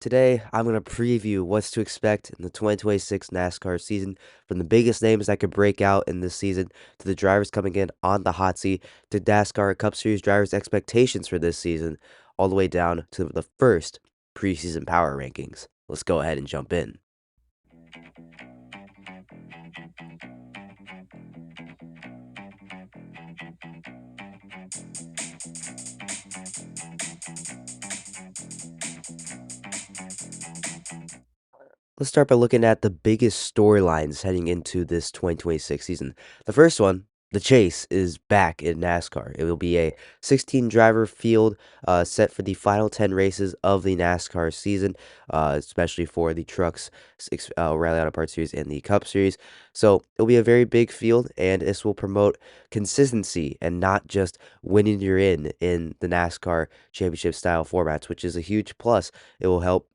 Today, I'm going to preview what's to expect in the 2026 NASCAR season, from the biggest names that could break out in this season to the drivers coming in on the hot seat to NASCAR Cup Series drivers' expectations for this season, all the way down to the first preseason power rankings. Let's go ahead and jump in. Let's start by looking at the biggest storylines heading into this 2026 season. The first one, the chase, is back in NASCAR. It will be a 16 driver field set for the final 10 races of the NASCAR season, especially for the trucks, Rally Auto Parts Series, and the Cup Series. So it'll be a very big field, and this will promote consistency and not just winning you're in the NASCAR championship style formats, which is a huge plus. It will help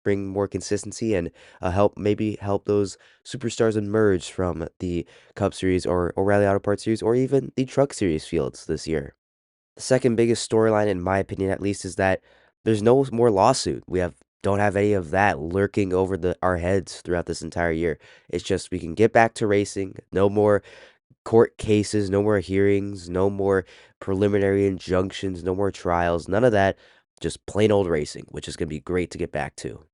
bring more consistency and help those superstars emerge from the Cup Series or Rally Auto Parts Series or even the Truck Series fields this year. The second biggest storyline, in my opinion at least, is that there's no more lawsuit. We don't have any of that lurking over our heads throughout this entire year. It's just we can get back to racing. No more court cases, no more hearings, no more preliminary injunctions, no more trials, none of that. Just plain old racing, which is going to be great to get back to.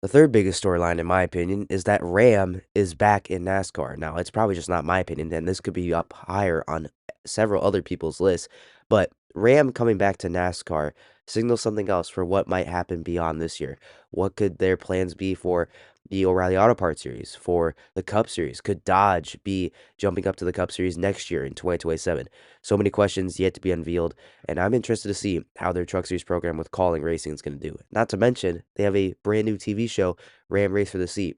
The third biggest storyline, in my opinion, is that Ram is back in NASCAR. Now, it's probably just not my opinion, and this could be up higher on several other people's lists, but Ram coming back to NASCAR signals something else for what might happen beyond this year. What could their plans be for the O'Reilly Auto Parts Series, for the Cup Series? Could Dodge be jumping up to the Cup Series next year in 2027? So many questions yet to be unveiled, and I'm interested to see how their Truck Series program with Calling Racing is going to do. Not to mention, they have a brand new TV show, Ram Race for the Seat.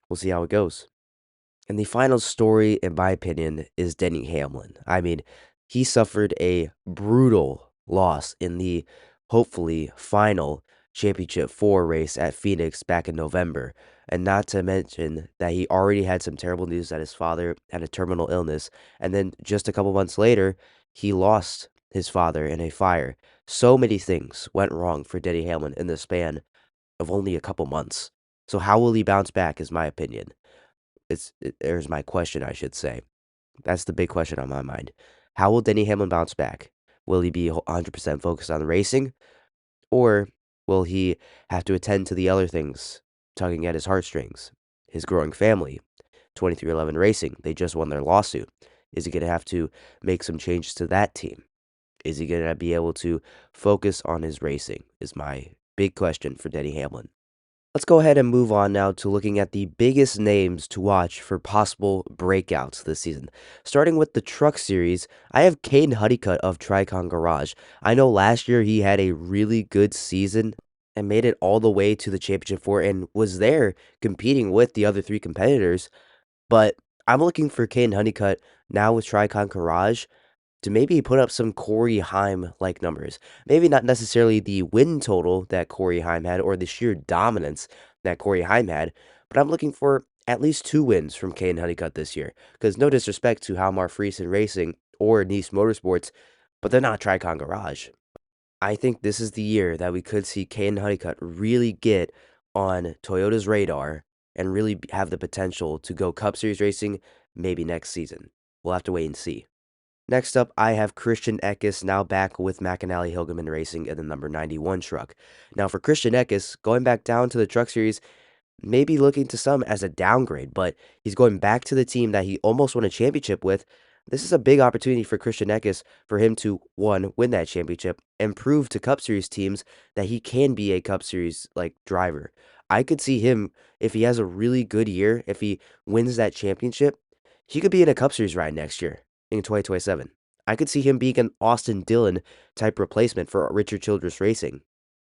We'll see how it goes. And the final story, in my opinion, is Denny Hamlin. I mean, he suffered a brutal loss in the hopefully final championship 4 race at Phoenix back in November. And not to mention that he already had some terrible news that his father had a terminal illness. And then just a couple months later, he lost his father in a fire. So many things went wrong for Denny Hamlin in the span of only a couple months. So, how will he bounce back, is my opinion. There's my question, I should say. That's the big question on my mind. How will Denny Hamlin bounce back? Will he be 100% focused on racing? Or will he have to attend to the other things tugging at his heartstrings? His growing family, 2311 Racing, they just won their lawsuit. Is he going to have to make some changes to that team? Is he going to be able to focus on his racing? Is my big question for Denny Hamlin. Let's go ahead and move on now to looking at the biggest names to watch for possible breakouts this season. Starting with the Truck Series, I have Caden Honeycutt of Tricon Garage. I know last year he had a really good season and made it all the way to the Championship 4 and was there competing with the other 3 competitors. But I'm looking for Caden Honeycutt now with Tricon Garage to maybe put up some Corey Heim-like numbers. Maybe not necessarily the win total that Corey Heim had or the sheer dominance that Corey Heim had, but I'm looking for at least 2 wins from Caden Honeycutt this year. Because no disrespect to Halmar Friesen Racing or Nice Motorsports, but they're not Tricon Garage. I think this is the year that we could see Caden Honeycutt really get on Toyota's radar and really have the potential to go Cup Series racing maybe next season. We'll have to wait and see. Next up, I have Christian Eckes now back with McAnally Hilgeman Racing in the number 91 truck. Now, for Christian Eckes, going back down to the Truck Series, maybe looking to some as a downgrade, but he's going back to the team that he almost won a championship with. This is a big opportunity for Christian Eckes for him to, one, win that championship and prove to Cup Series teams that he can be a Cup Series like driver. I could see him, if he has a really good year, if he wins that championship, he could be in a Cup Series ride next year in 2027. I could see him being an Austin Dillon type replacement for Richard Childress Racing.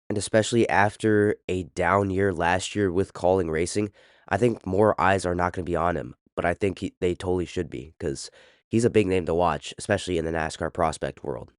And especially after a down year last year with Calling Racing, I think more eyes are not going to be on him. But I think they totally should be because he's a big name to watch, especially in the NASCAR prospect world.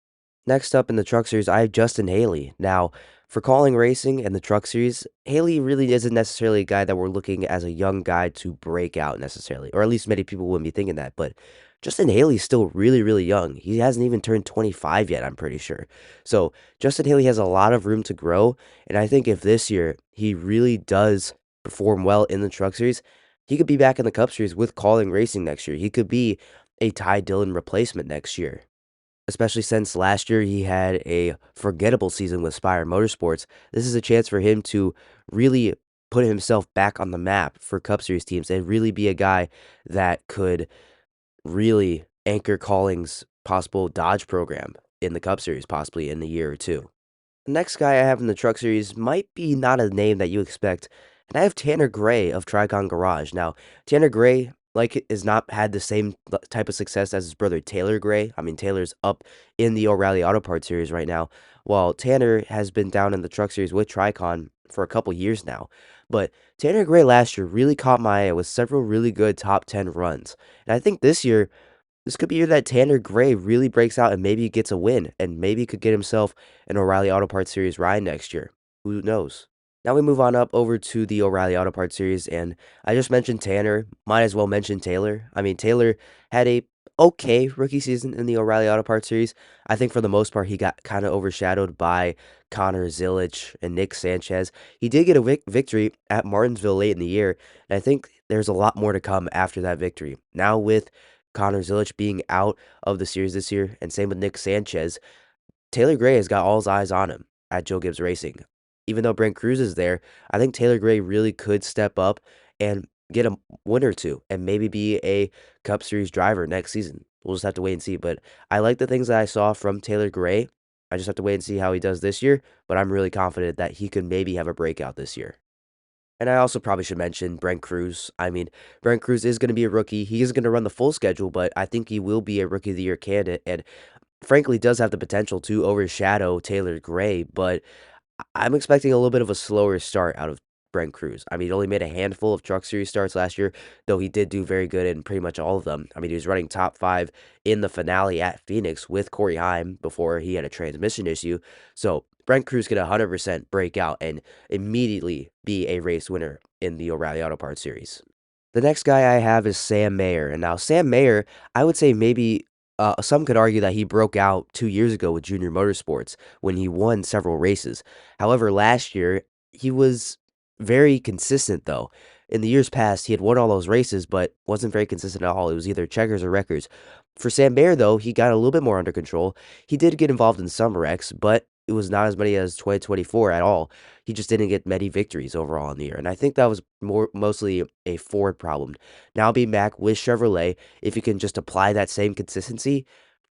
Next up in the Truck Series, I have Justin Haley. Now, for Calling Racing and the Truck Series, Haley really isn't necessarily a guy that we're looking as a young guy to break out necessarily, or at least many people wouldn't be thinking that. But Justin Haley's still really, really young. He hasn't even turned 25 yet, I'm pretty sure. So Justin Haley has a lot of room to grow. And I think if this year he really does perform well in the Truck Series, he could be back in the Cup Series with Calling Racing next year. He could be a Ty Dillon replacement next year, especially since last year he had a forgettable season with Spire Motorsports. This is a chance for him to really put himself back on the map for Cup Series teams and really be a guy that could really anchor Calling's possible Dodge program in the Cup Series, possibly in a year or two. The next guy I have in the Truck Series might be not a name that you expect, and I have Tanner Gray of Tricon Garage. Now, Tanner Gray, like, has not had the same type of success as his brother Taylor Gray. I mean, Taylor's up in the O'Reilly Auto Parts Series right now, while Tanner has been down in the Truck Series with Tricon for a couple years now. But Tanner Gray last year really caught my eye with several really good top 10 runs. And I think this could be a year that Tanner Gray really breaks out and maybe gets a win and maybe could get himself an O'Reilly Auto Parts Series ride next year. Who knows? Now we move on up over to the O'Reilly Auto Parts Series, and I just mentioned Tanner. Might as well mention Taylor. I mean, Taylor had a okay rookie season in the O'Reilly Auto Parts Series. I think for the most part, he got kind of overshadowed by Connor Zilic and Nick Sanchez. He did get a victory at Martinsville late in the year, and I think there's a lot more to come after that victory. Now with Connor Zilic being out of the series this year, and same with Nick Sanchez, Taylor Gray has got all his eyes on him at Joe Gibbs Racing. Even though Brent Cruz is there, I think Taylor Gray really could step up and get a win or two and maybe be a Cup Series driver next season. We'll just have to wait and see. But I like the things that I saw from Taylor Gray. I just have to wait and see how he does this year. But I'm really confident that he could maybe have a breakout this year. And I also probably should mention Brent Cruz. I mean, Brent Cruz is going to be a rookie. He is going to run the full schedule, but I think he will be a Rookie of the Year candidate. And frankly does have the potential to overshadow Taylor Gray, but I'm expecting a little bit of a slower start out of Brent Cruz. I mean, he only made a handful of Truck Series starts last year, though he did do very good in pretty much all of them. I mean, he was running top five in the finale at Phoenix with Corey Heim before he had a transmission issue. So Brent Cruz could 100% break out and immediately be a race winner in the O'Reilly Auto Parts Series. The next guy I have is Sam Mayer. And now, Sam Mayer, I would say maybe some could argue that he broke out 2 years ago with Junior Motorsports when he won several races. However, last year, he was very consistent, though. In the years past, he had won all those races, but wasn't very consistent at all. It was either checkers or wreckers. For Sam Mayer, though, he got a little bit more under control. He did get involved in some wrecks, but it was not as many as 2024 at all. He just didn't get many victories overall in the year. And I think that was mostly a Ford problem. Now being back with Chevrolet, if you can just apply that same consistency,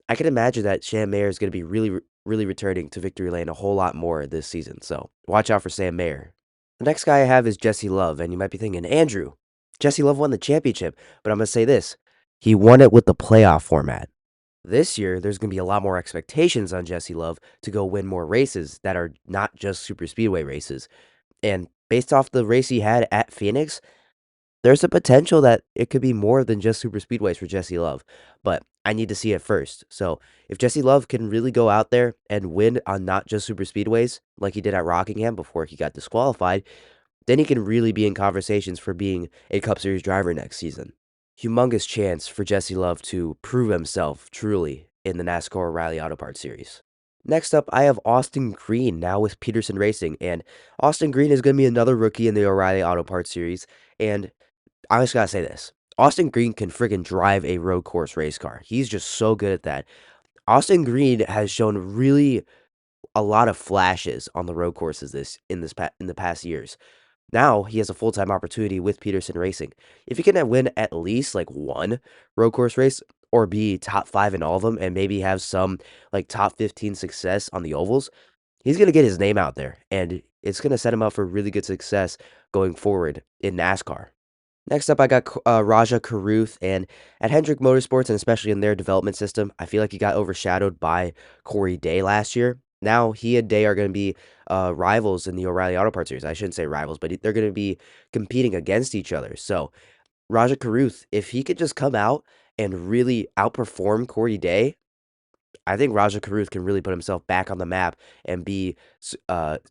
I can imagine that Sam Mayer is going to be really returning to victory lane a whole lot more this season. So watch out for Sam Mayer. The next guy I have is Jesse Love, and you might be thinking, Andrew, Jesse Love won the championship, but I'm going to say this. He won it with the playoff format. This year, there's going to be a lot more expectations on Jesse Love to go win more races that are not just super speedway races. And based off the race he had at Phoenix, there's a potential that it could be more than just super speedways for Jesse Love. But I need to see it first. So if Jesse Love can really go out there and win on not just super speedways like he did at Rockingham before he got disqualified, then he can really be in conversations for being a Cup Series driver next season. Humongous chance for Jesse Love to prove himself truly in the NASCAR O'Reilly Auto Parts Series. Next up, I have Austin Green now with Peterson Racing, and Austin Green is going to be another rookie in the O'Reilly Auto Parts Series. And I just gotta say this: Austin Green can friggin' drive a road course race car. He's just so good at that. Austin Green has shown really a lot of flashes on the road courses in the past years. Now he has a full-time opportunity with Peterson Racing. If he can win at least like one road course race or be top five in all of them and maybe have some like top 15 success on the ovals, he's going to get his name out there and it's going to set him up for really good success going forward in NASCAR. Next up, I got Raja Caruth, and at Hendrick Motorsports, and especially in their development system, I feel like he got overshadowed by Corey Day last year. Now, he and Day are going to be rivals in the O'Reilly Auto Parts Series. I shouldn't say rivals, but they're going to be competing against each other. So, Raja Caruth, if he could just come out and really outperform Corey Day, I think Raja Caruth can really put himself back on the map and be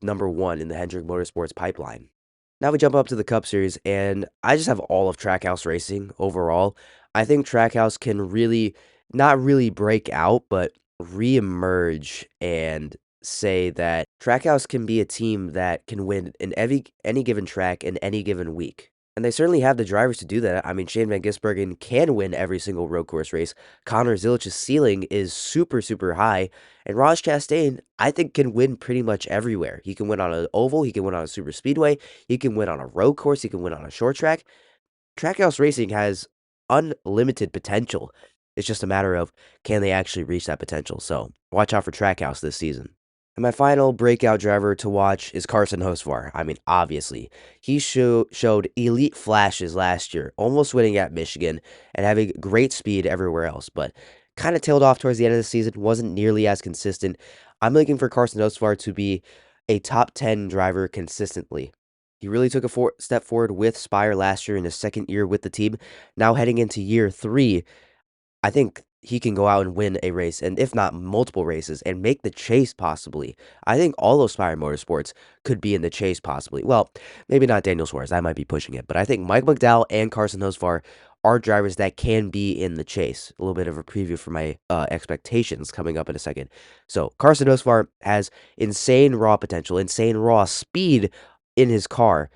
number one in the Hendrick Motorsports pipeline. Now we jump up to the Cup Series, and I just have all of Trackhouse Racing overall. I think Trackhouse can really not really break out, but reemerge and say that Trackhouse can be a team that can win in any given track in any given week. And they certainly have the drivers to do that. I mean, Shane Van Gisbergen can win every single road course race. Connor Zilich's ceiling is super, super high. And Raj Chastain, I think, can win pretty much everywhere. He can win on an oval, he can win on a super speedway, he can win on a road course, he can win on a short track. Trackhouse Racing has unlimited potential. It's just a matter of can they actually reach that potential. So watch out for Trackhouse this season. And my final breakout driver to watch is Carson Hocevar. I mean, obviously, he showed elite flashes last year, almost winning at Michigan and having great speed everywhere else, but kind of tailed off towards the end of the season, wasn't nearly as consistent. I'm looking for Carson Hocevar to be a top 10 driver consistently. He really took a step forward with Spire last year in his second year with the team. Now heading into year three, I think he can go out and win a race, and if not multiple races, and make the chase possibly. I think all those Spire Motorsports could be in the chase possibly. Well, maybe not Daniel Suarez. I might be pushing it, but I think Mike McDowell and Carson Hocevar are drivers that can be in the chase. A little bit of a preview for my expectations coming up in a second. So Carson Hocevar has insane raw potential, insane raw speed in his car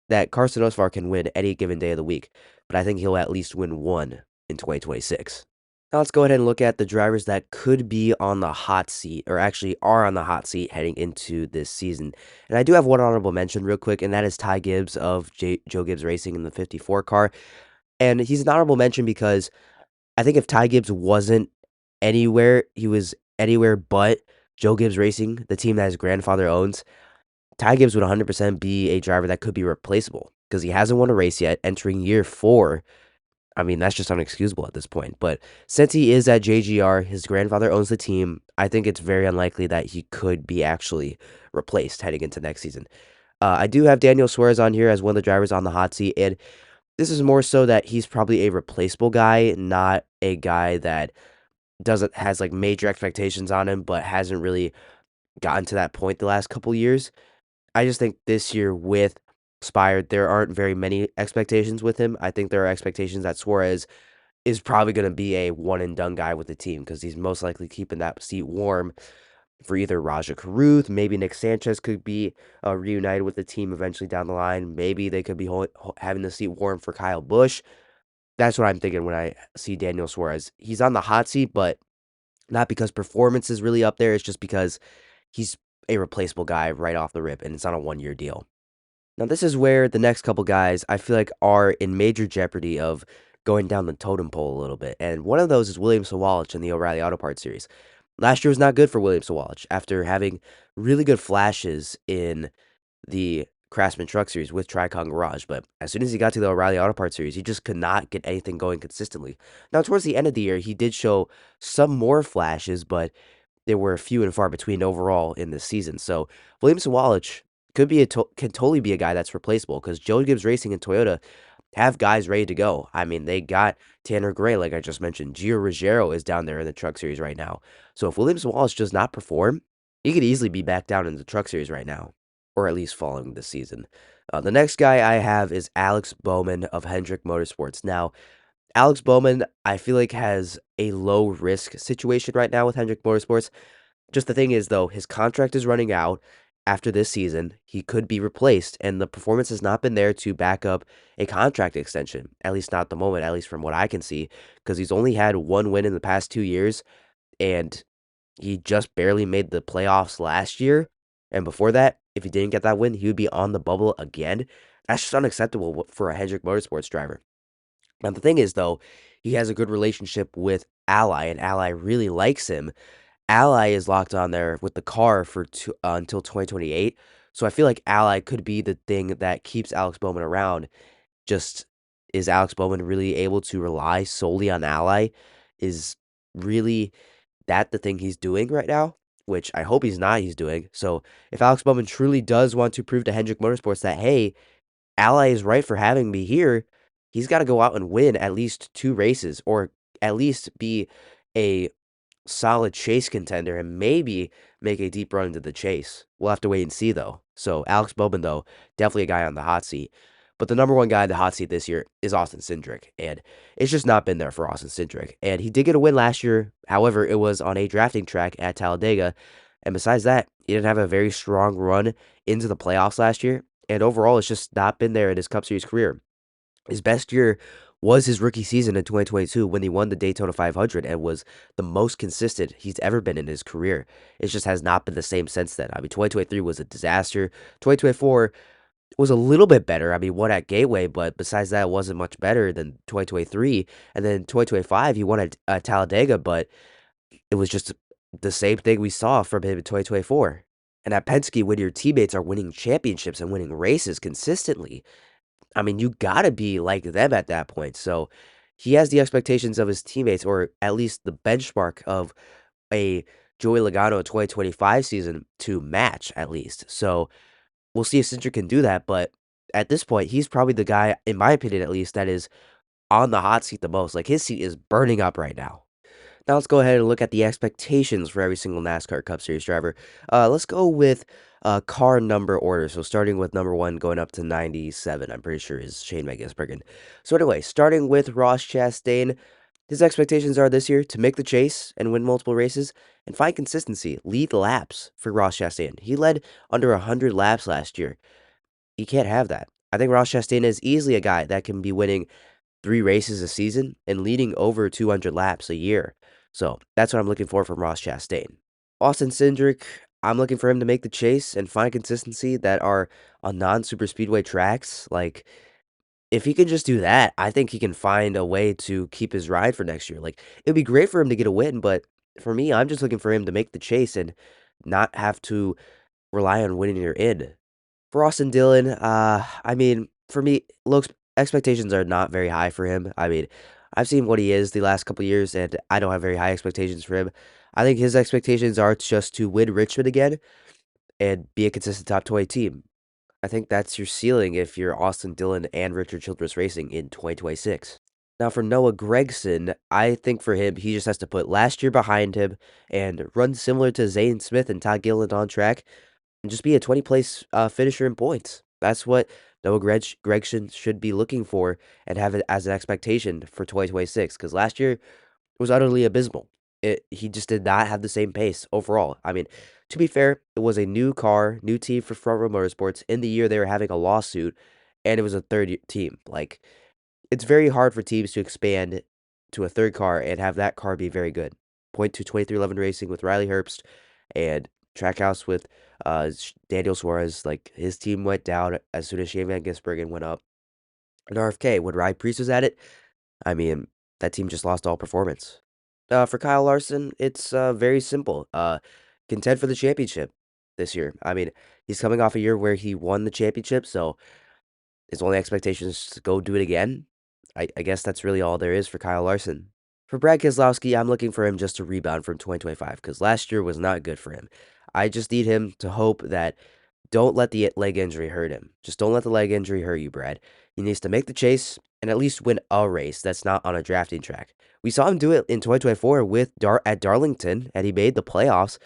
that Carson Hocevar can win any given day of the week. But I think he'll at least win one in 2026. Now let's go ahead and look at the drivers that could be on the hot seat, or actually are on the hot seat heading into this season. And I do have one honorable mention real quick, and that is Ty Gibbs of Joe Gibbs Racing in the 54 car. And he's an honorable mention because I think if Ty Gibbs wasn't anywhere, he was anywhere but Joe Gibbs Racing, the team that his grandfather owns, Ty Gibbs would 100% be a driver that could be replaceable because he hasn't won a race yet, entering year four. I mean, that's just unexcusable at this point. But since he is at JGR, his grandfather owns the team, I think it's very unlikely that he could be actually replaced heading into next season. I do have Daniel Suarez on here as one of the drivers on the hot seat, and this is more so that he's probably a replaceable guy, not a guy that doesn't has like major expectations on him, but hasn't really gotten to that point the last couple years. I just think this year with Spire, there aren't very many expectations with him. I think there are expectations that Suarez is probably going to be a one and done guy with the team because he's most likely keeping that seat warm for either Raja Caruth. Maybe Nick Sanchez could be reunited with the team eventually down the line. Maybe they could be having the seat warm for Kyle Busch. That's what I'm thinking when I see Daniel Suarez. He's on the hot seat, but not because performance is really up there. It's just because he's a replaceable guy right off the rip, and it's on a 1 year deal. Now, this is where the next couple guys I feel like are in major jeopardy of going down the totem pole a little bit. And one of those is William Sawalich in the O'Reilly Auto Parts series. Last year was not good for William Sawalich after having really good flashes in the Craftsman Truck Series with Tricon Garage. But as soon as he got to the O'Reilly Auto Parts series, he just could not get anything going consistently. Now, towards the end of the year, he did show some more flashes, but they were few and far between overall in this season. So William Sawalich could be can totally be a guy that's replaceable because Joe Gibbs Racing and Toyota have guys ready to go. I mean, they got Tanner Gray, like I just mentioned. Gio Ruggiero is down there in the Truck Series right now. So if William Sawalich does not perform, he could easily be back down in the Truck Series right now, or at least following the season. The next guy I have is Alex Bowman of Hendrick Motorsports. Now, Alex Bowman, I feel like, has a low risk situation right now with Hendrick Motorsports. Just the thing is, though, his contract is running out after this season. He could be replaced, and the performance has not been there to back up a contract extension, at least not at the moment, at least from what I can see, because he's only had one win in the past 2 years, and he just barely made the playoffs last year. And before that, if he didn't get that win, he would be on the bubble again. That's just unacceptable for a Hendrick Motorsports driver. Now, the thing is, though, he has a good relationship with Ally, and Ally really likes him. Ally is locked on there with the car for until 2028. So I feel like Ally could be the thing that keeps Alex Bowman around. Just is Alex Bowman really able to rely solely on Ally? Is really that the thing he's doing right now? Which I hope he's doing. So if Alex Bowman truly does want to prove to Hendrick Motorsports that, hey, Ally is right for having me here, he's got to go out and win at least 2 races, or at least be a solid chase contender and maybe make a deep run into the chase. We'll have to wait and see, though. So Alex Bowman, though, definitely a guy on the hot seat. But the number one guy in the hot seat this year is Austin Cindric, and it's just not been there for Austin Cindric. And he did get a win last year. However, it was on a drafting track at Talladega. And besides that, he didn't have a very strong run into the playoffs last year. And overall, it's just not been there in his Cup Series career. His best year was his rookie season in 2022 when he won the Daytona 500 and was the most consistent he's ever been in his career. It just has not been the same since then. I mean, 2023 was a disaster. 2024 was a little bit better. I mean, won at Gateway, but besides that, it wasn't much better than 2023. And then 2025, he won at Talladega, but it was just the same thing we saw from him in 2024. And at Penske, when your teammates are winning championships and winning races consistently, I mean, you gotta be like them at that point. So he has the expectations of his teammates, or at least the benchmark of a Joey Logano 2025 season to match at least. So we'll see if Cindric can do that. But at this point, he's probably the guy, in my opinion at least, that is on the hot seat the most. Like his seat is burning up right now. Now let's go ahead and look at the expectations for every single NASCAR Cup Series driver. Let's go with car number order. So starting with number 1, going up to 97, I'm pretty sure is Shane Gisbergen. So anyway, starting with Ross Chastain, his expectations are this year to make the chase and win multiple races and find consistency, lead laps for Ross Chastain. He led under 100 laps last year. You can't have that. I think Ross Chastain is easily a guy that can be winning 3 races a season and leading over 200 laps a year. So that's what I'm looking for from Ross Chastain. Austin Cindric, I'm looking for him to make the chase and find consistency that are on non-super speedway tracks. Like, if he can just do that, I think he can find a way to keep his ride for next year. Like, it'd be great for him to get a win, but for me, I'm just looking for him to make the chase and not have to rely on winning or in. For Austin Dillon, I mean, for me, looks expectations are not very high for him. I mean, I've seen what he is the last couple years, and I don't have very high expectations for him. I think his expectations are just to win Richmond again and be a consistent top 20 team. I think that's your ceiling if you're Austin Dillon and Richard Childress Racing in 2026. Now, for Noah Gragson, I think for him, he just has to put last year behind him and run similar to Zane Smith and Todd Gilliland on track and just be a 20 place finisher in points. That's what Noah Gragson should be looking for and have it as an expectation for 2026 because last year was utterly abysmal. He just did not have the same pace overall. I mean, to be fair, it was a new car, new team for Front Row Motorsports in the year they were having a lawsuit, and it was a third team. Like, it's very hard for teams to expand to a third car and have that car be very good. Point to 2311 Racing with Riley Herbst and Trackhouse with Daniel Suarez. Like, his team went down as soon as Shane Van Gisbergen went up. And RFK, when Ryan Preece was at it, I mean, that team just lost all performance. For Kyle Larson, it's very simple. Contend for the championship this year. I mean, he's coming off a year where he won the championship, so his only expectation is to go do it again. I guess that's really all there is for Kyle Larson. For Brad Keselowski, I'm looking for him just to rebound from 2025 because last year was not good for him. I just need him to hope that don't let the leg injury hurt him. Just don't let the leg injury hurt you, Brad. He needs to make the chase and at least win a race that's not on a drafting track. We saw him do it in 2024 with at Darlington, and he made the playoffs.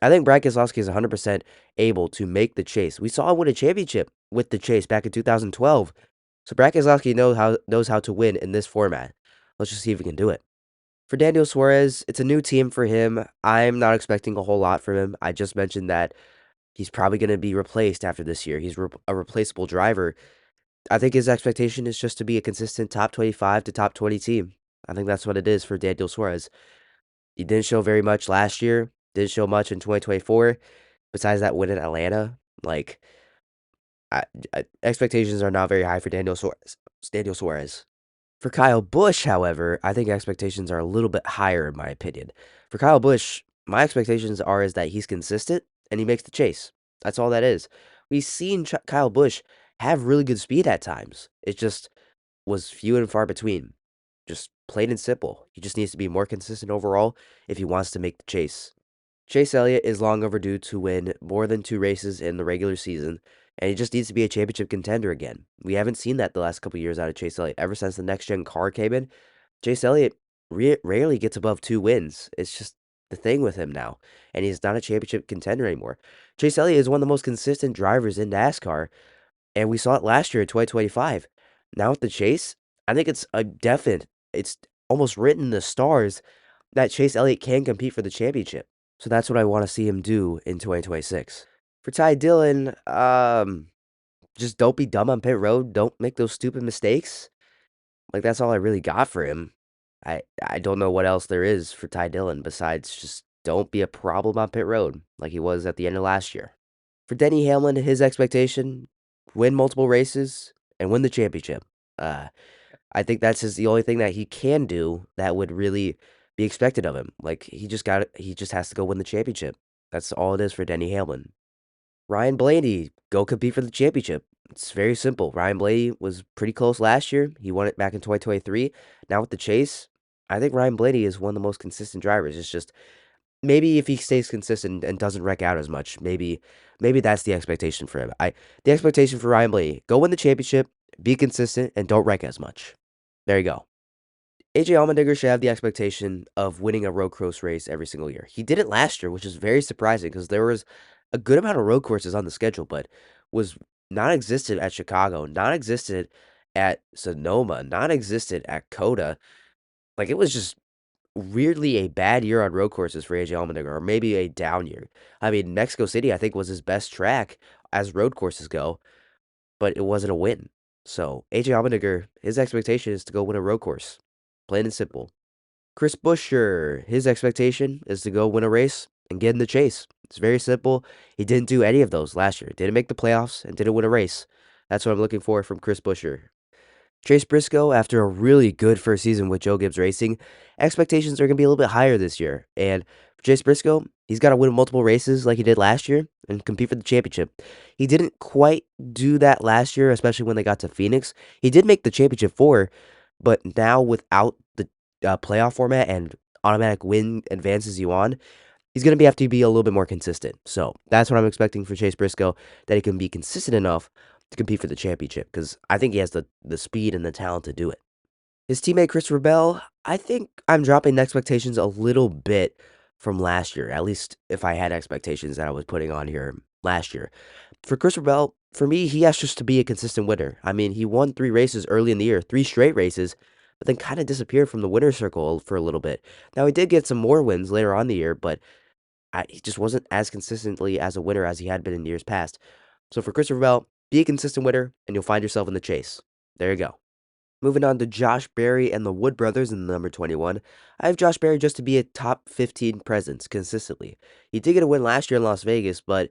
I think Brad Keselowski is 100% able to make the chase. We saw him win a championship with the chase back in 2012. So Brad Keselowski knows how to win in this format. Let's just see if he can do it. For Daniel Suarez, it's a new team for him. I'm not expecting a whole lot from him. I just mentioned that he's probably going to be replaced after this year. He's a replaceable driver. I think his expectation is just to be a consistent top 25 to top 20 team. I think that's what it is for Daniel Suarez. He didn't show very much last year, didn't show much in 2024. Besides that win in Atlanta, like, expectations are not very high for Daniel Suarez. Daniel Suarez. For Kyle Busch, however, I think expectations are a little bit higher in my opinion. For Kyle Busch, my expectations are is that he's consistent and he makes the chase. That's all that is. We've seen Kyle Busch have really good speed at times. It just was few and far between. Just plain and simple. He just needs to be more consistent overall if he wants to make the chase. Chase Elliott is long overdue to win more than 2 races in the regular season, and he just needs to be a championship contender again. We haven't seen that the last couple years out of Chase Elliott. Ever since the next gen car came in, Chase Elliott rarely gets above 2 wins. It's just the thing with him now, and he's not a championship contender anymore. Chase Elliott is one of the most consistent drivers in NASCAR, And we saw it last year in 2025. Now with the Chase, I think it's a definite, it's almost written in the stars that Chase Elliott can compete for the championship. So that's what I want to see him do in 2026. For Ty Dillon, just don't be dumb on pit road. Don't make those stupid mistakes. Like that's all I really got for him. I don't know what else there is for Ty Dillon besides just don't be a problem on pit road like he was at the end of last year. For Denny Hamlin, his expectation, win multiple races and win the championship. Uh, I think the only thing that he can do that would really be expected of him. Like he just has to go win the championship. That's all it is for Denny Hamlin. Ryan Blaney, go compete for the championship. It's very simple. Ryan Blaney was pretty close last year. He won it back in 2023. Now with the Chase, I think Ryan Blaney is one of the most consistent drivers. It's just maybe if he stays consistent and doesn't wreck out as much, maybe that's the expectation for him. The expectation for Ryan Blaney, go win the championship, be consistent, and don't wreck as much. There you go. AJ Allmendinger should have the expectation of winning a road course race every single year. He did it last year, which is very surprising because there was a good amount of road courses on the schedule, but was non-existent at Chicago, non-existent at Sonoma, non-existent at Coda. Like it was just weirdly a bad year on road courses for AJ Allmendinger, or maybe a down year. I mean, Mexico City, I think, was his best track as road courses go, but it wasn't a win. So AJ Allmendinger, his expectation is to go win a road course, plain and simple. Chris Buescher, his expectation is to go win a race and get in the chase. It's very simple. He didn't do any of those last year. Didn't make the playoffs and didn't win a race. That's what I'm looking for from Chris Buescher. Chase Briscoe, after a really good first season with Joe Gibbs Racing, expectations are going to be a little bit higher this year. And for Chase Briscoe, he's got to win multiple races like he did last year and compete for the championship. He didn't quite do that last year, especially when they got to Phoenix. He did make the championship four, but now without the playoff format and automatic win advances you on, he's going to have to be a little bit more consistent. So that's what I'm expecting for Chase Briscoe, that he can be consistent enough to compete for the championship because I think he has the speed and the talent to do it. His teammate Christopher Bell, I think I'm dropping the expectations a little bit from last year, at least if I had expectations that I was putting on here last year. For Christopher Bell, for me, he has just to be a consistent winner. I mean, he won 3 races early in the year, 3 straight races, but then kind of disappeared from the winner's circle for a little bit. Now, he did get some more wins later on in the year, but he just wasn't as consistently as a winner as he had been in years past. So for Christopher Bell, be a consistent winner, and you'll find yourself in the chase. There you go. Moving on to Josh Berry and the Wood brothers in the number 21. I have Josh Berry just to be a top 15 presence consistently. He did get a win last year in Las Vegas, but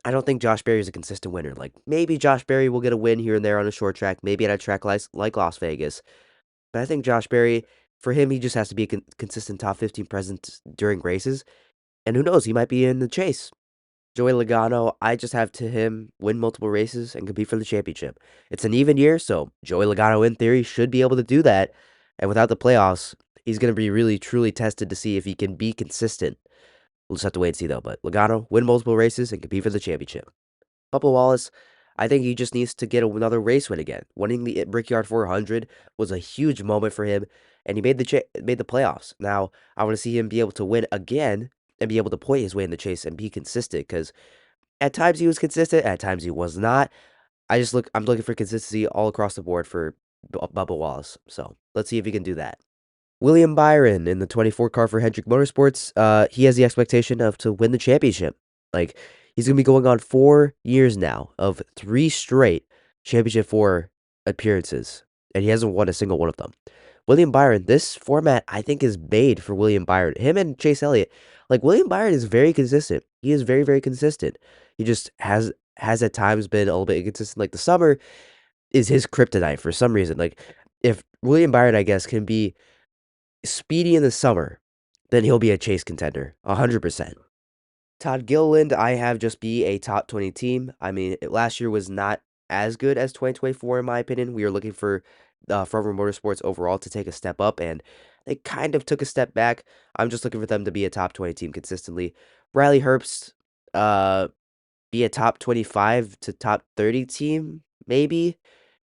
I don't think Josh Berry is a consistent winner. Like, maybe Josh Berry will get a win here and there on a short track, maybe at a track like Las Vegas. But I think Josh Berry, for him, he just has to be a consistent top 15 presence during races. And who knows, he might be in the chase. Joey Logano, I just have to him win multiple races and compete for the championship. It's an even year, so Joey Logano, in theory, should be able to do that. And without the playoffs, he's going to be really, truly tested to see if he can be consistent. We'll just have to wait and see, though. But Logano, win multiple races and compete for the championship. Bubba Wallace, I think he just needs to get another race win again. Winning the Brickyard 400 was a huge moment for him, and he made the playoffs. Now, I want to see him be able to win again and be able to point his way in the chase and be consistent, because at times he was consistent, at times he was not. I'm looking for consistency all across the board for Bubba Wallace. So let's see if he can do that. William Byron in the 24 car for Hendrick Motorsports. He has the expectation of to win the championship. Like, he's gonna be going on 4 years now of 3 straight championship four appearances, and he hasn't won a single one of them. William Byron, this format I think is made for William Byron. Him and Chase Elliott. Like, William Byron is very consistent. He is very, very consistent. He just has at times been a little bit inconsistent. Like, the summer is his kryptonite for some reason. Like, if William Byron, I guess, can be speedy in the summer, then he'll be a chase contender, 100%. Todd Gilliland, I have just be a top 20 team. I mean, last year was not as good as 2024, in my opinion. We are looking for Front Row Motorsports overall to take a step up, and they kind of took a step back. I'm just looking for them to be a top 20 team consistently. Riley Herbst, uh, be a top 25 to top 30 team, maybe.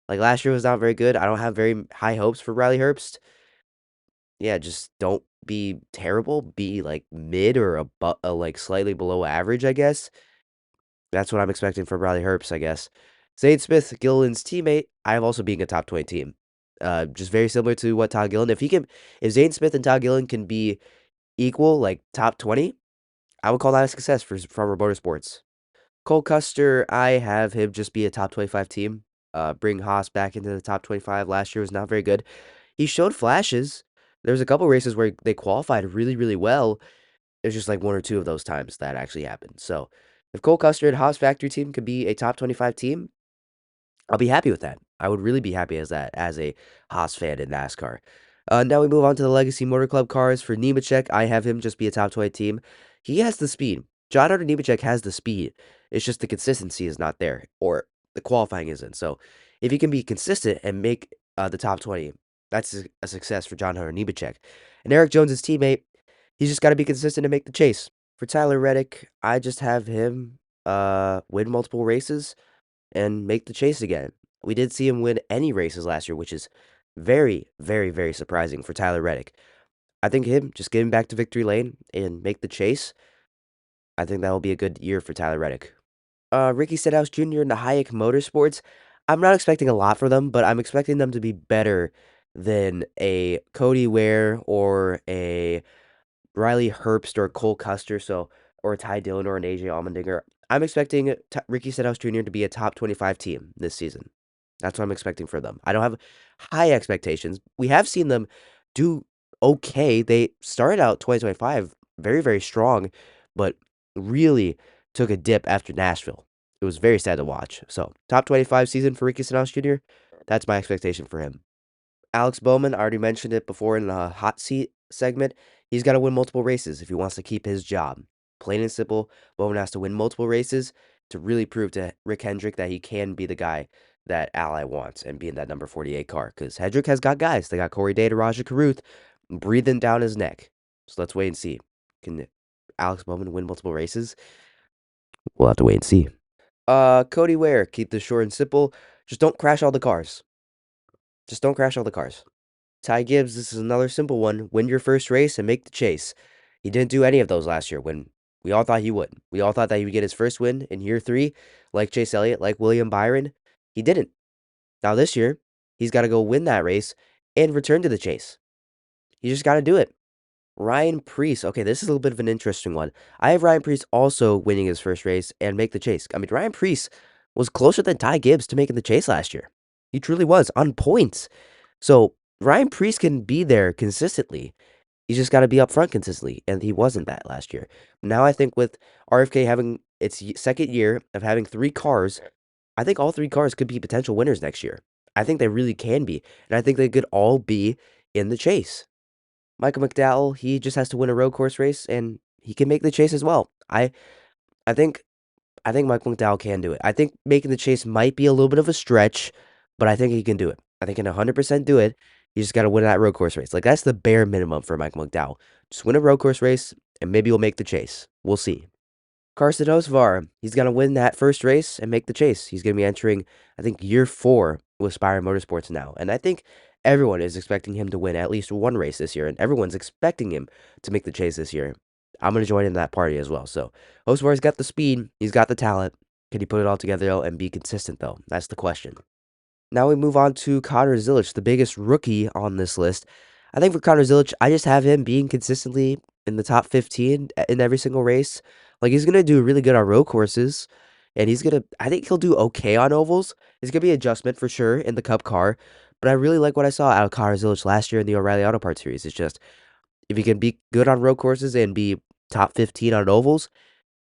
Like, last year was not very good. I don't have very high hopes for Riley Herbst. Yeah, just don't be terrible. Be like mid or like slightly below average, I guess. That's what I'm expecting from Riley Herbst, I guess. Zane Smith, Gilliland's teammate, I have also being a top 20 team. Just very similar to what Todd Gilliland. If Zane Smith and Todd Gilliland can be equal, like top 20, I would call that a success for Farmer Motorsports. Cole Custer, I have him just be a top 25 team. Bring Haas back into the top 25. Last year was not very good. He showed flashes. There was a couple races where they qualified really, really well. There's just like one or two of those times that actually happened. So if Cole Custer and Haas Factory team could be a top 25 team, I'll be happy with that. I would really be happy as a Haas fan in NASCAR. Now we move on to the Legacy Motor Club cars. For Nemechek, I have him just be a top 20 team. He has the speed. John Hunter Nemechek has the speed. It's just the consistency is not there, or the qualifying isn't. So if he can be consistent and make the top 20, that's a success for John Hunter Nemechek. And Eric Jones' teammate, he's just got to be consistent and make the chase. For Tyler Reddick, I just have him win multiple races and make the chase again. We did see him win any races last year, which is very, very, very surprising for Tyler Reddick. I think him just getting back to victory lane and make the chase. I think that will be a good year for Tyler Reddick. Ricky Stenhouse Jr. and the Hayek Motorsports. I'm not expecting a lot for them, but I'm expecting them to be better than a Cody Ware or a Riley Herbst or Cole Custer, or a Ty Dillon or an AJ Allmendinger. I'm expecting Ricky Stenhouse Jr. to be a top 25 team this season. That's what I'm expecting for them. I don't have high expectations. We have seen them do okay. They started out 2025 very, very strong, but really took a dip after Nashville. It was very sad to watch. So, top 25 season for Ricky Stenhouse Jr., that's my expectation for him. Alex Bowman, I already mentioned it before in the hot seat segment. He's got to win multiple races if he wants to keep his job. Plain and simple, Bowman has to win multiple races to really prove to Rick Hendrick that he can be the guy that Ally wants and be in that number 48 car. Because Hendrick has got guys. They got Corey Dade, Raja Caruth breathing down his neck. So let's wait and see. Can Alex Bowman win multiple races? We'll have to wait and see. Cody Ware, keep this short and simple. Just don't crash all the cars. Just don't crash all the cars. Ty Gibbs, this is another simple one. Win your first race and make the chase. He didn't do any of those last year when we all thought he would. We all thought that he would get his first win in year 3, like Chase Elliott, like William Byron. He didn't. Now this year, he's got to go win that race and return to the chase. He just got to do it. Ryan Preece. Okay, this is a little bit of an interesting one. I have Ryan Preece also winning his first race and make the chase. I mean, Ryan Preece was closer than Ty Gibbs to making the chase last year. He truly was on points. So Ryan Preece can be there consistently. He's just got to be up front consistently, and he wasn't that last year. Now I think with RFK having its second year of having 3 cars, I think all 3 cars could be potential winners next year. I think they really can be, and I think they could all be in the chase. Michael McDowell, he just has to win a road course race, and he can make the chase as well. I think I think Michael McDowell can do it. I think making the chase might be a little bit of a stretch, but I think he can do it. I think he can 100% do it. You just got to win that road course race. Like, that's the bare minimum for Michael McDowell. Just win a road course race, and maybe he'll make the chase. We'll see. Carson Osvar, he's going to win that first race and make the chase. He's going to be entering, I think, year 4 with Spire Motorsports now. And I think everyone is expecting him to win at least one race this year, and everyone's expecting him to make the chase this year. I'm going to join in that party as well. So, Osvar's got the speed, he's got the talent. Can he put it all together though, and be consistent, though? That's the question. Now we move on to Connor Zilic, the biggest rookie on this list. I think for Connor Zilic, I just have him being consistently in the top 15 in every single race. Like, he's going to do really good on road courses, and I think he'll do okay on ovals. It's going to be an adjustment for sure in the Cup car, but I really like what I saw out of Connor Zilic last year in the O'Reilly Auto Parts Series. It's just, if he can be good on road courses and be top 15 on ovals,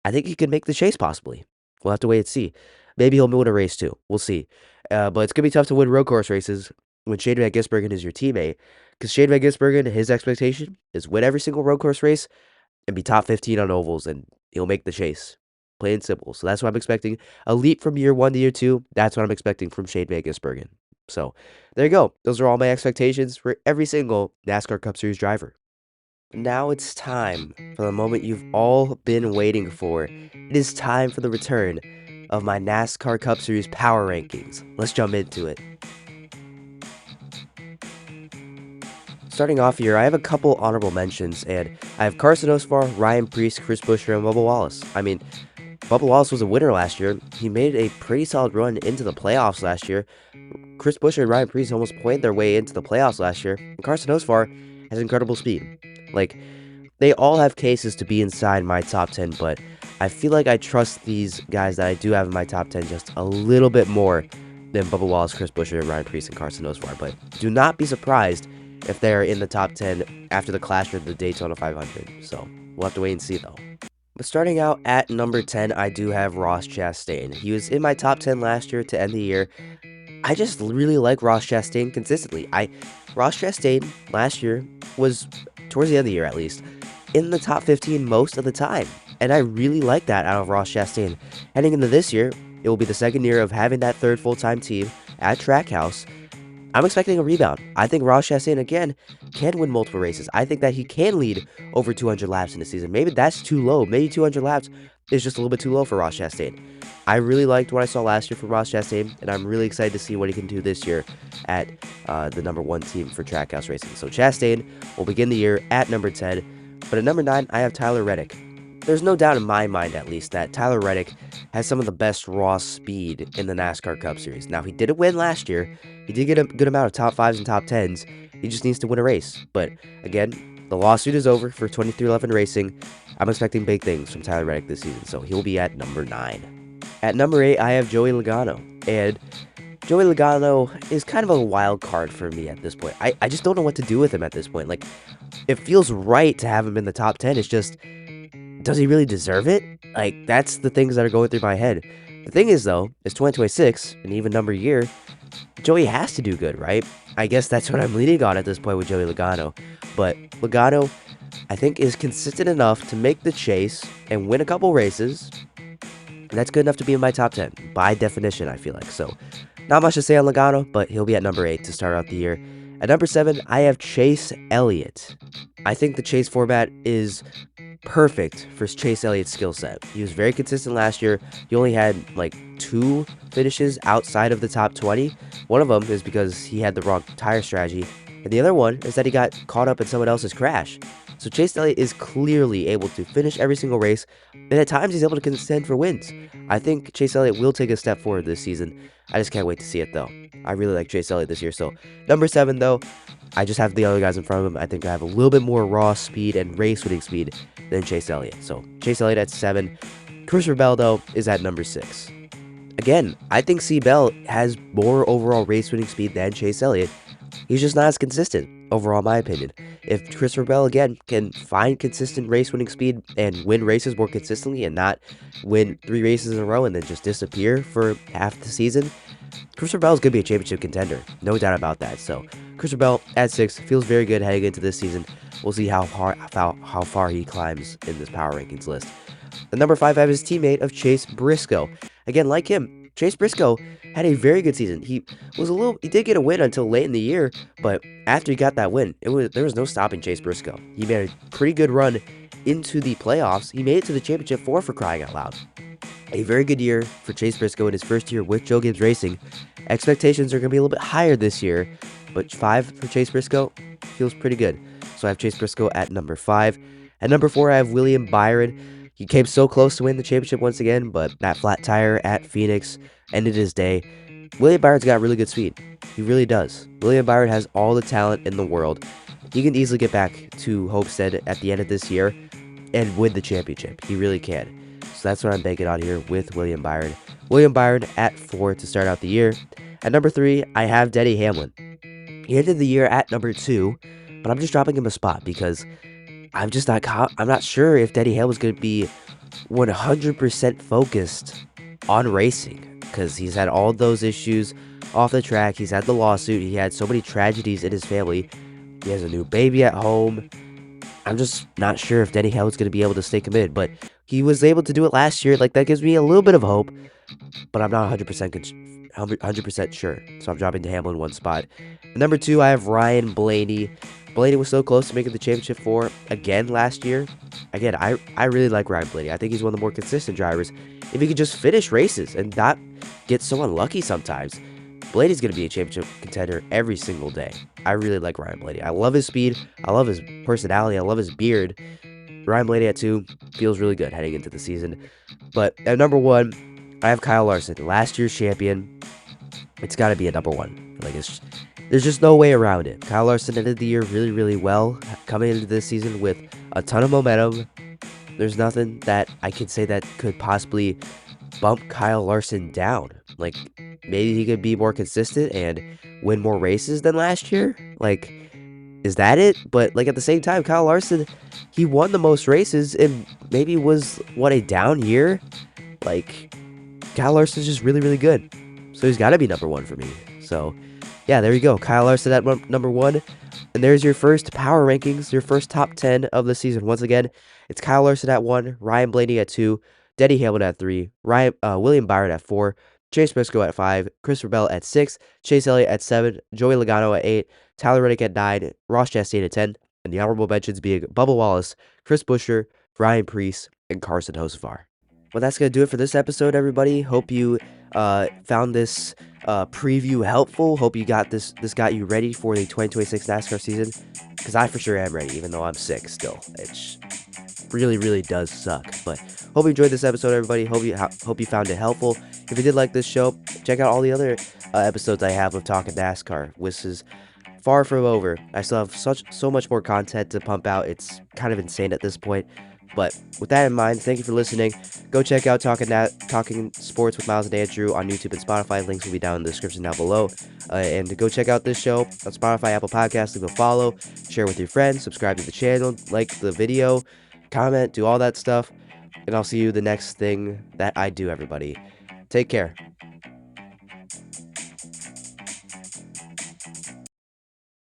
I think he could make the chase possibly. We'll have to wait and see. Maybe he'll win a race too. We'll see. But it's going to be tough to win road course races when Shane Van Gisbergen is your teammate. Because Shane Van Gisbergen, his expectation is win every single road course race and be top 15 on ovals, and he'll make the chase. Plain and simple. So that's what I'm expecting. A leap from year 1 to year 2. That's what I'm expecting from Shane Van Gisbergen. So there you go. Those are all my expectations for every single NASCAR Cup Series driver. Now it's time for the moment you've all been waiting for. It is time for the return of my NASCAR Cup Series power rankings. Let's jump into it. Starting off here, I have a couple honorable mentions, and I have Carson Osvar, Ryan Preece, Chris Buescher, and Bubba Wallace. I mean, Bubba Wallace was a winner last year. He made a pretty solid run into the playoffs last year. Chris Buescher and Ryan Preece almost played their way into the playoffs last year. And Carson Osvar has incredible speed. Like, they all have cases to be inside my top 10, but I feel like I trust these guys that I do have in my top 10 just a little bit more than Bubba Wallace, Chris Buescher, and Ryan Preece and Carson Osvar. But do not be surprised if they're in the top 10 after the clash of the Daytona 500. So we'll have to wait and see, though. But starting out at number 10, I do have Ross Chastain. He was in my top 10 last year to end the year. I just really like Ross Chastain consistently. Ross Chastain last year was, towards the end of the year at least, in the top 15 most of the time. And I really like that out of Ross Chastain. Heading into this year, it will be the second year of having that third full-time team at Trackhouse. I'm expecting a rebound. I think Ross Chastain, again, can win multiple races. I think that he can lead over 200 laps in the season. Maybe that's too low. Maybe 200 laps is just a little bit too low for Ross Chastain. I really liked what I saw last year from Ross Chastain, and I'm really excited to see what he can do this year at the number 1 team for Trackhouse Racing. So Chastain will begin the year at number 10, but at number 9, I have Tyler Reddick. There's no doubt in my mind, at least, that Tyler Reddick has some of the best raw speed in the NASCAR Cup Series. Now, he didn't win last year. He did get a good amount of top 5s and top 10s. He just needs to win a race. But, again, the lawsuit is over for 2311 Racing. I'm expecting big things from Tyler Reddick this season, so he'll be at number 9. At number 8, I have Joey Logano. And Joey Logano is kind of a wild card for me at this point. I just don't know what to do with him at this point. Like, it feels right to have him in the top 10. It's just, does he really deserve it? Like, that's the things that are going through my head. The thing is, though, it's 2026, an even number year. Joey has to do good, right? I guess that's what I'm leaning on at this point with Joey Logano. But Logano, I think, is consistent enough to make the chase and win a couple races. And that's good enough to be in my top 10, by definition, I feel like. So, not much to say on Logano, but he'll be at number 8 to start out the year. At number 7, I have Chase Elliott. I think the chase format is perfect for Chase Elliott's skill set. He was very consistent last year. He only had like 2 finishes outside of the top 20. One of them is because he had the wrong tire strategy, and the other one is that he got caught up in someone else's crash. So Chase Elliott is clearly able to finish every single race, and at times he's able to contend for wins. I think Chase Elliott will take a step forward this season. I just can't wait to see it, though. I really like Chase Elliott this year. So number 7, though, I just have the other guys in front of him. I think I have a little bit more raw speed and race winning speed than Chase Elliott. So Chase Elliott at 7. Christopher Bell, though, is at number 6. Again, I think C. Bell has more overall race winning speed than Chase Elliott. He's just not as consistent, overall, in my opinion. If Christopher Bell, again, can find consistent race winning speed and win races more consistently and not win 3 races in a row and then just disappear for half the season, Christopher Bell is going to be a championship contender. No doubt about that. So Christopher Bell at 6 feels very good heading into this season. We'll see how far he climbs in this power rankings list. At number 5, I have his teammate of Chase Briscoe. Again, like him, Chase Briscoe had a very good season. He did get a win until late in the year, but after he got that win, there was no stopping Chase Briscoe. He made a pretty good run into the playoffs. He made it to the championship for crying out loud. A very good year for Chase Briscoe in his first year with Joe Gibbs Racing. Expectations are going to be a little bit higher this year, but 5 for Chase Briscoe feels pretty good. So I have Chase Briscoe at number 5. At number 4, I have William Byron. He came so close to win the championship once again, but that flat tire at Phoenix ended his day. William Byron's got really good speed. He really does. William Byron has all the talent in the world. He can easily get back to Homestead at the end of this year and win the championship. He really can. So that's what I'm banking on here with William Byron. William Byron at 4 to start out the year. At number 3, I have Denny Hamlin. He ended the year at number 2, but I'm just dropping him a spot because I'm not sure if Denny Hamlin's going to be 100% focused on racing because he's had all those issues off the track. He's had the lawsuit. He had so many tragedies in his family. He has a new baby at home. I'm just not sure if Denny Hamlin's going to be able to stay committed, but he was able to do it last year. Like, that gives me a little bit of hope, but I'm not 100% sure. So I'm dropping to Hamlin 1 spot. At number 2, I have Ryan Blaney. Blaney was so close to making the championship 4 again last year. Again, I really like Ryan Blaney. I think he's one of the more consistent drivers. If he could just finish races and not get so unlucky sometimes, Blaney's going to be a championship contender every single day. I really like Ryan Blaney. I love his speed. I love his personality. I love his beard. Ryan Blaney at 2 feels really good heading into the season. But at number 1, I have Kyle Larson, last year's champion. It's got to be a number 1. There's just no way around it. Kyle Larson ended the year really, really well, coming into this season with a ton of momentum. There's nothing that I can say that could possibly bump Kyle Larson down. Like, maybe he could be more consistent and win more races than last year. Like, is that it? But, like, at the same time, Kyle Larson, he won the most races and maybe was, a down year? Like, Kyle Larson's just really, really good. So he's got to be number 1 for me. So, yeah, there you go. Kyle Larson at number 1. And there's your first power rankings, your first top 10 of the season. Once again, it's Kyle Larson at 1, Ryan Blaney at 2, Denny Hamlin at 3, William Byron at 4, Chase Briscoe at 5, Christopher Bell at 6, Chase Elliott at 7, Joey Logano at 8, Tyler Reddick at 9, Ross Chastain at 10, and the honorable mentions being Bubba Wallace, Chris Buescher, Ryan Preece, and Carson Hocevar. Well, that's going to do it for this episode, everybody. Hope you found this preview helpful. Hope you got this got you ready for the 2026 NASCAR season, because I for sure am ready, even though I'm sick still. It really, really does suck. But hope you enjoyed this episode, everybody. Hope you found it helpful. If you did like this show, check out all the other episodes I have of Talkin NASCAR, which is far from over. I still have so much more content to pump out. It's kind of insane at this point. But with that in mind, thank you for listening. Go check out Talking Sports with Miles and Andrew on YouTube and Spotify. Links will be down in the description down below. And go check out this show on Spotify, Apple Podcasts. Leave a follow, share with your friends, subscribe to the channel, like the video, comment, do all that stuff. And I'll see you the next thing that I do, everybody. Take care.